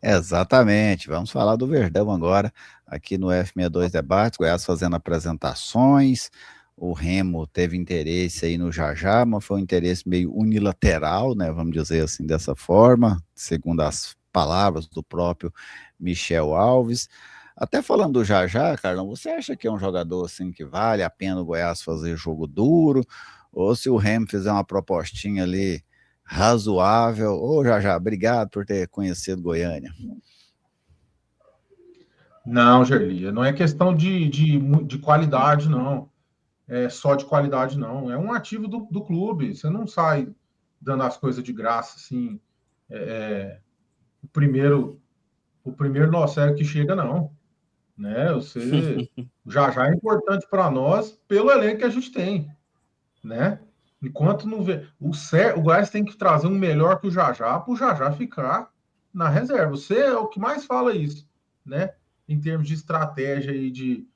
Exatamente. Vamos falar do Verdão agora, aqui no F62 Debates, Goiás fazendo apresentações. O Remo teve interesse aí no Jajá, mas foi um interesse meio unilateral, né? Vamos dizer assim, dessa forma, segundo as palavras do próprio Michel Alves. Até falando do Jajá, Carlão, você acha que é um jogador assim que vale a pena o Goiás fazer jogo duro? Ou se o Remo fizer uma propostinha ali razoável? Ô, Jajá, obrigado por ter conhecido Goiânia. Não, Gerlia, não é questão de qualidade, não. É só de qualidade, não. É um ativo do clube. Você não sai dando as coisas de graça, assim. O primeiro, o primeiro nosso que chega, não. Né? Já é importante para nós pelo elenco que a gente tem, né? Enquanto não vê. O Goiás tem que trazer um melhor que o Jajá para o Jajá ficar na reserva. Você é o que mais fala isso, né? Em termos de estratégia e de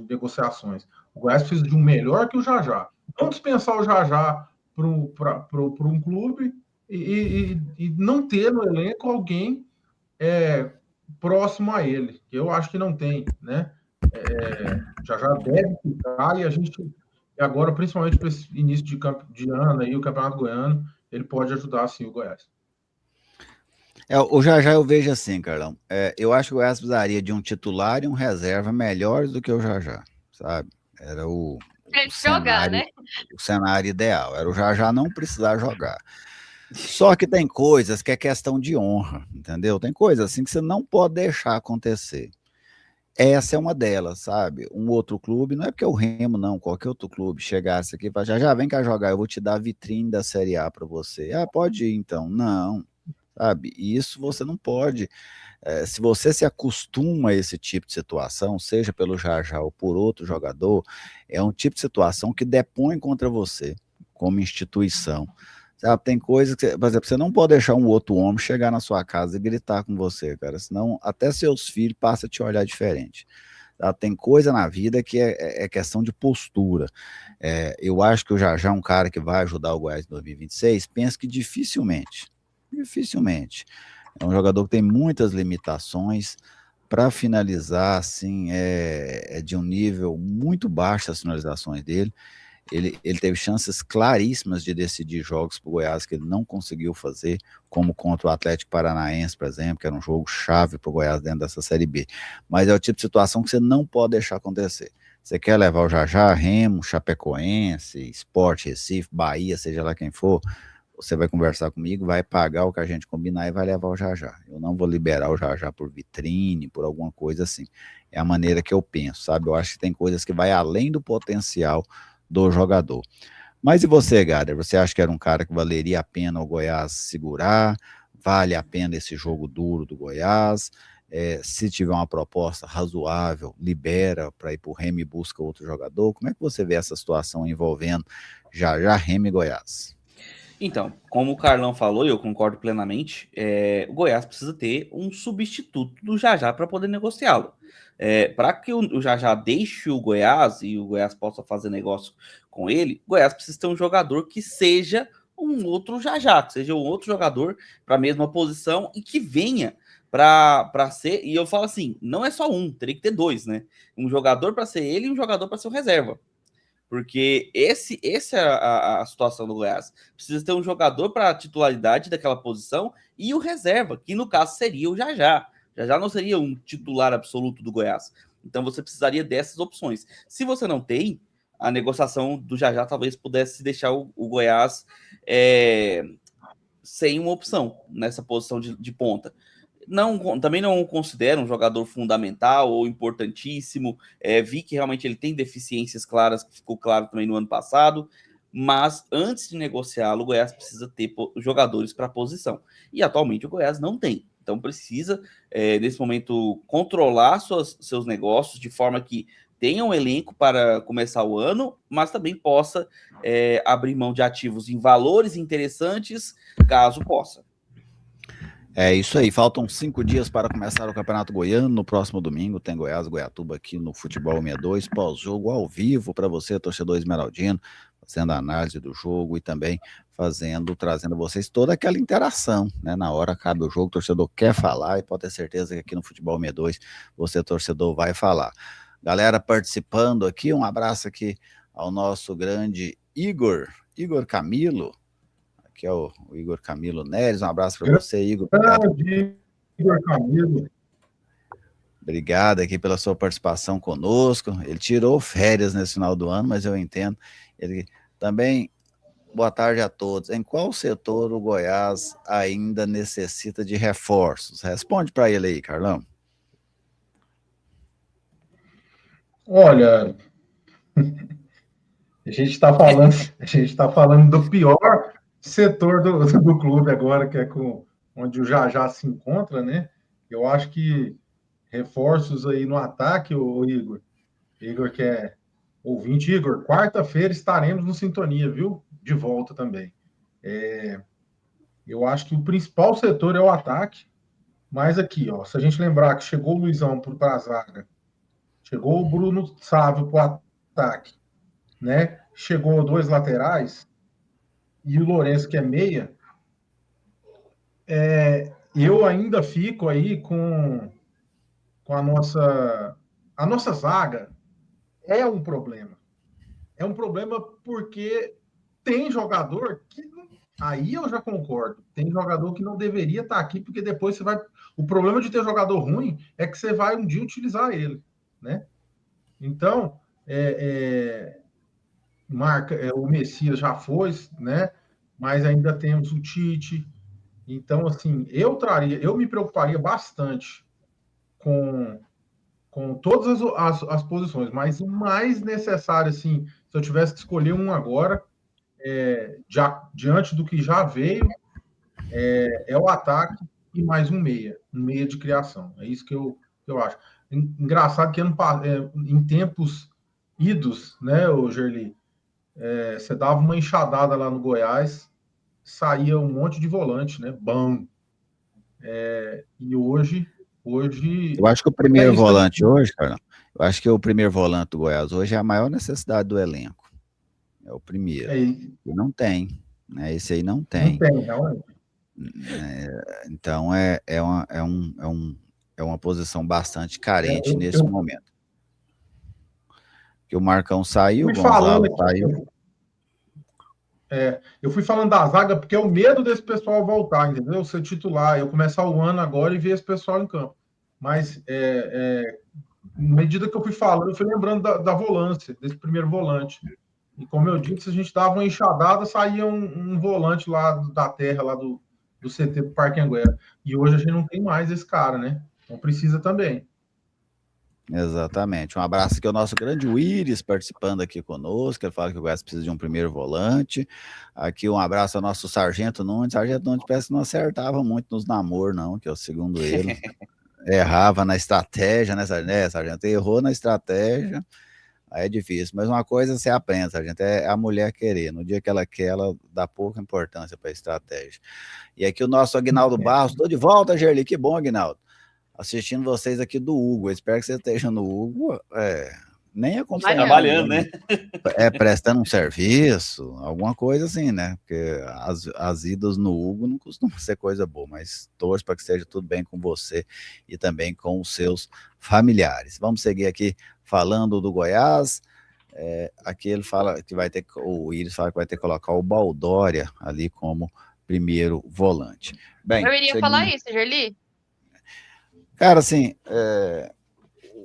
negociações. O Goiás precisa de um melhor que o Jajá. Não dispensar o Jajá para um clube e não ter no elenco alguém próximo a ele, que eu acho que não tem, né? Já deve ficar e a gente agora, principalmente para esse início de ano aí, o Campeonato Goiano, ele pode ajudar sim o Goiás. O Jajá eu vejo assim, Carlão. Eu acho que o Goiás precisaria de um titular e um reserva melhores do que o Jajá, sabe? Era Pra jogar, né? o cenário ideal. Era o Jajá não precisar jogar. Só que tem coisas que é questão de honra, entendeu? Tem coisas assim que você não pode deixar acontecer. Essa é uma delas, sabe? Um outro clube, não é porque é o Remo, não, qualquer outro clube chegasse aqui e falasse, já vem cá jogar, eu vou te dar a vitrine da Série A para você. Ah, pode ir então. Não, sabe? Isso você não pode. Se você se acostuma a esse tipo de situação, seja pelo Jajá ou por outro jogador, é um tipo de situação que depõe contra você, como instituição. Sabe, tem coisas que, por exemplo, você não pode deixar um outro homem chegar na sua casa e gritar com você, cara, senão até seus filhos passam a te olhar diferente. Sabe? Tem coisa na vida que é questão de postura. Eu acho que o Jajá é um cara que vai ajudar o Goiás em 2026, penso que dificilmente. Dificilmente. É um jogador que tem muitas limitações. Para finalizar, assim, é de um nível muito baixo as finalizações dele. Ele teve chances claríssimas de decidir jogos para o Goiás que ele não conseguiu fazer, como contra o Atlético Paranaense, por exemplo, que era um jogo chave para o Goiás dentro dessa Série B. Mas é o tipo de situação que você não pode deixar acontecer. Você quer levar o Jajá, Remo, Chapecoense, Sport, Recife, Bahia, seja lá quem for, você vai conversar comigo, vai pagar o que a gente combinar e vai levar o Jajá. Eu não vou liberar o Jajá por vitrine, por alguma coisa assim. É a maneira que eu penso, sabe? Eu acho que tem coisas que vai além do potencial do jogador. Mas e você, Gader? Você acha que era um cara que valeria a pena o Goiás segurar? Vale a pena esse jogo duro do Goiás? Se tiver uma proposta razoável, libera para ir para o Remo e busca outro jogador? Como é que você vê essa situação envolvendo já Remo e Goiás? Então, como o Carlão falou, e eu concordo plenamente, o Goiás precisa ter um substituto do Jajá para poder negociá-lo. Para que o Jajá deixe o Goiás e o Goiás possa fazer negócio com ele, o Goiás precisa ter um jogador que seja um outro Jajá, que seja um outro jogador para a mesma posição e que venha para ser. E eu falo assim: não é só um, teria que ter dois, né? Um jogador para ser ele e um jogador para ser o reserva. Porque essa é a situação do Goiás. Precisa ter um jogador para a titularidade daquela posição e o reserva, que no caso seria o Jajá. Jajá não seria um titular absoluto do Goiás. Então você precisaria dessas opções. Se você não tem, a negociação do Jajá talvez pudesse deixar o Goiás sem uma opção nessa posição de ponta. Também não considero um jogador fundamental ou importantíssimo. Vi que realmente ele tem deficiências claras, que ficou claro também no ano passado. Mas antes de negociá-lo, o Goiás precisa ter jogadores para a posição. E atualmente o Goiás não tem. Então precisa, nesse momento, controlar seus negócios de forma que tenha um elenco para começar o ano, mas também possa abrir mão de ativos em valores interessantes, caso possa. É isso aí, faltam 5 dias para começar o Campeonato Goiano. No próximo domingo tem Goiás, Goiatuba aqui no Futebol 62, pós-jogo ao vivo para você, torcedor esmeraldino, fazendo a análise do jogo e também trazendo vocês toda aquela interação, né? Na hora cabe o jogo, o torcedor quer falar e pode ter certeza que aqui no Futebol 62 você, torcedor, vai falar. Galera participando aqui, um abraço aqui ao nosso grande Igor Camilo. Que é o Igor Camilo Neres, um abraço para você, Igor. Igor Camilo. Obrigado aqui pela sua participação conosco. Ele tirou férias nesse final do ano, mas eu entendo. Ele também, boa tarde a todos. Em qual setor o Goiás ainda necessita de reforços? Responde para ele aí, Carlão. Olha, a gente está falando do pior setor do clube agora, que é onde o Jajá se encontra, né? Eu acho que reforços aí no ataque, o Igor que é ouvinte, Igor, quarta-feira estaremos no Sintonia, viu? De volta também. Eu acho que o principal setor é o ataque, mas aqui, ó, se a gente lembrar que chegou o Luizão para a zaga, chegou o Bruno Sávio para o ataque, né? Chegou 2 laterais, e o Lourenço, que é meia, eu ainda fico aí com a nossa zaga. É um problema. É um problema porque tem jogador que... Aí eu já concordo. Tem jogador que não deveria estar aqui, porque depois você vai... O problema de ter jogador ruim é que você vai um dia utilizar ele, né? Então, o Messias já foi, né? Mas ainda temos o Tite. Então, assim, eu me preocuparia bastante com todas as posições, mas o mais necessário, assim, se eu tivesse que escolher um agora, diante do que já veio, é o ataque e mais um meia de criação. É isso que eu acho. Engraçado que em tempos idos, né, o Gerli, você dava uma enxadada lá no Goiás, saía um monte de volante, né? Bom. E hoje... Eu acho que o primeiro volante hoje, cara, eu acho que o primeiro volante do Goiás hoje é a maior necessidade do elenco. É o primeiro. E não tem, né? Esse aí não tem. Não tem, realmente. Então é uma posição bastante carente nesse momento. Que o Marcão saiu, o Gonzalo saiu. Eu fui falando da zaga porque é o medo desse pessoal voltar, entendeu? Ser titular, eu começar o ano agora e ver esse pessoal em campo. Mas, na medida que eu fui falando, eu fui lembrando da volância, desse primeiro volante. E como eu disse, se a gente dava uma enxadada, saía um volante lá da terra, lá do CT do Parque Anguera. E hoje a gente não tem mais esse cara, né? Então precisa também. Exatamente. Um abraço aqui ao nosso grande Willis participando aqui conosco. Ele fala que o Goiás precisa de um primeiro volante. Aqui um abraço ao nosso Sargento Nunes. Sargento Nunes parece que não acertava muito nos namoros, não, que segundo ele errava na estratégia, né, Sargento? Errou na estratégia, aí é difícil. Mas uma coisa você aprende, Sargento, é a mulher querer. No dia que ela quer, ela dá pouca importância para a estratégia. E aqui o nosso Aguinaldo Barros, estou de volta, Gerli, que bom, Aguinaldo. Assistindo vocês aqui do Hugo, eu espero que você esteja no Hugo, nem acompanhando. Trabalhando, né? Prestando um serviço, alguma coisa assim, né? Porque as idas no Hugo não costumam ser coisa boa, mas torço para que esteja tudo bem com você e também com os seus familiares. Vamos seguir aqui falando do Goiás. Aqui ele fala que o Iris fala que vai ter que colocar o Baldória ali como primeiro volante. Bem, eu iria falar isso, Gerli. Cara, assim,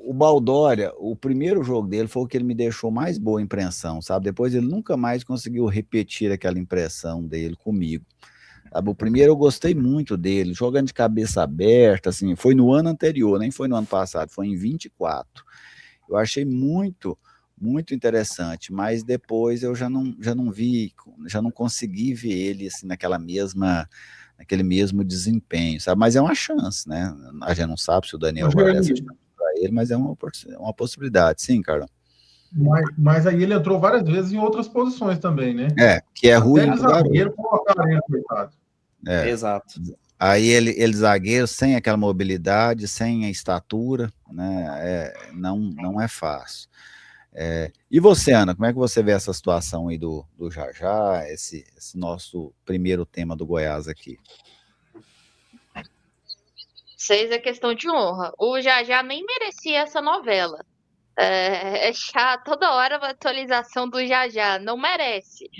o Baldória, o primeiro jogo dele foi o que ele me deixou mais boa impressão, sabe? Depois ele nunca mais conseguiu repetir aquela impressão dele comigo. Sabe? O primeiro eu gostei muito dele, jogando de cabeça aberta, assim, foi no ano anterior, nem foi no ano passado, foi em 24. Eu achei muito, muito interessante, mas depois eu já não vi, já não consegui ver ele assim, naquele mesmo desempenho, sabe? Mas é uma chance, né? A gente não sabe se o Daniel vai dar essa chance para ele, mas é uma possibilidade, sim, Carlão. Mas aí ele entrou várias vezes em outras posições também, né? Que é ruim. Até zagueiro colocaram ele, coitado. Exato. Aí ele zagueiro sem aquela mobilidade, sem a estatura, né? Não é fácil. E você, Ana, como é que você vê essa situação aí do Jajá, esse nosso primeiro tema do Goiás aqui? 6 é questão de honra. O Jajá nem merecia essa novela. É chato, toda hora uma atualização do Jajá, não merece.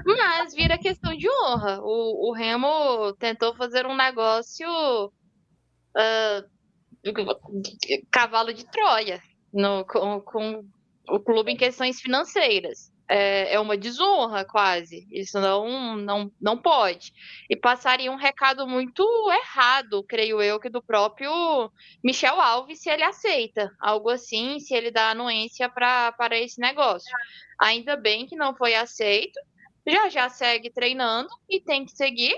Mas vira questão de honra. O Remo tentou fazer um negócio cavalo de Troia com o clube em questões financeiras. É uma desonra, quase. Isso não pode. E passaria um recado muito errado, creio eu, que do próprio Michel Alves, se ele aceita algo assim, se ele dá anuência para esse negócio. Ainda bem que não foi aceito. Já segue treinando e tem que seguir.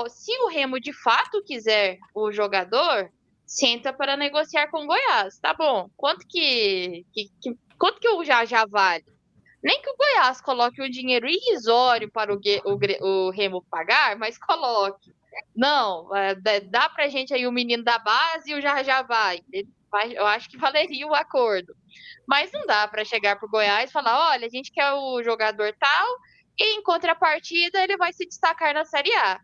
Se o Remo de fato quiser o jogador, senta para negociar com o Goiás. Tá bom. Quanto que o Jajá vale? Nem que o Goiás coloque um dinheiro irrisório para o Remo pagar, mas coloque. Não, dá pra gente aí o menino da base e o Jajá vai. Eu acho que valeria o acordo. Mas não dá para chegar pro Goiás e falar, olha, a gente quer o jogador tal e em contrapartida ele vai se destacar na Série A.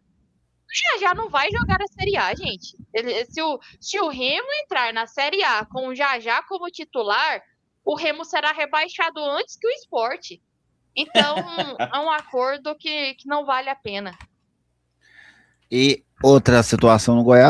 Já não vai jogar a Série A, gente. Se o Remo entrar na Série A com o Jajá como titular, o Remo será rebaixado antes que o Sport. Então, é um acordo que não vale a pena. E outra situação no Goiás